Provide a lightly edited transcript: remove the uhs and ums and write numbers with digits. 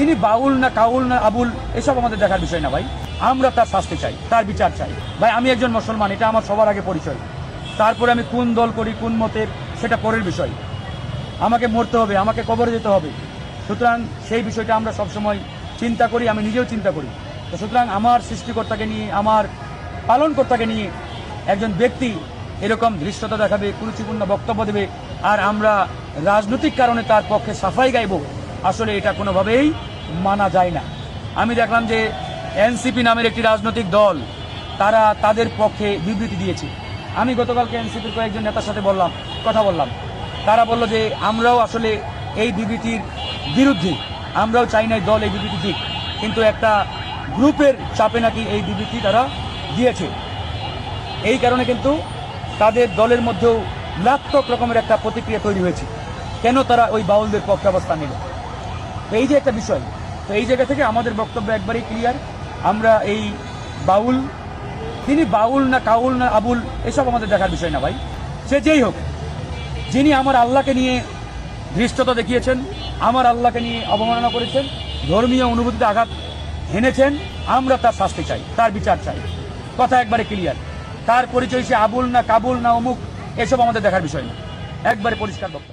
তিনি বাউল না কাউল না আবুল এসব আমাদের দেখার বিষয় না ভাই। আমরা তার শাস্তি চাই, তার বিচার চাই ভাই। আমি একজন মুসলমান, এটা আমার সবার আগে পরিচয়। তারপরে আমি কোন দল করি, কোন মতের, সেটা পরের বিষয়। আমাকে মরতে হবে, আমাকে কবরে যেতে হবে। সুতরাং সেই বিষয়টা আমরা সবসময় চিন্তা করি, আমি নিজেও চিন্তা করি। তো সুতরাং আমার সৃষ্টিকর্তাকে নিয়ে, আমার পালনকর্তাকে নিয়ে একজন ব্যক্তি এরকম ধৃষ্টতা দেখাবে, কুরুচিপূর্ণ বক্তব্য দেবে, আর আমরা রাজনৈতিক কারণে তার পক্ষে সাফাই গাইব, আসলে এটা কোনোভাবেই মানা যায় না। আমি দেখলাম যে এনসিপি নামের একটি রাজনৈতিক দল, তারা তাদের পক্ষে বিবৃতি দিয়েছে। আমি গতকালকে এনসিপির কয়েকজন নেতার সাথে কথা বললাম। তারা বলল যে আমরাও আসলে এই বিবৃতির বিরুদ্ধে, আমরাও চাই না দল এই বিবৃতি দিক, কিন্তু একটা গ্রুপের চাপে নাকি এই বিবৃতি তারা দিয়েছে। এই কারণে কিন্তু তাদের দলের মধ্যেও মারাত্মক রকমের একটা প্রতিক্রিয়া তৈরি হয়েছে। কেন তারা ওই বাউলদের পক্ষে অবস্থান নিল, তো এই যে একটা বিষয়। তো এই জায়গা থেকে আমাদের বক্তব্য একবারেই ক্লিয়ার। আমরা এই বাউল, তিনি বাউল না কাউল না আবুল এসব আমাদের দেখার বিষয় না ভাই। সে যেই হোক, যিনি আমার আল্লাহকে নিয়ে ধৃষ্টতা দেখিয়েছেন, আমার আল্লাহকে নিয়ে অবমাননা করেছেন, ধর্মীয় অনুভূতিতে আঘাত হেনেছেন, আমরা তার শাস্তি চাই, তার বিচার চাই। কথা একবারে ক্লিয়ার। তার পরিচয় সে আবুল না কাবুল না অমুক, এসব আমাদের দেখার বিষয় না। একবারে পরিষ্কার বক্তব্য।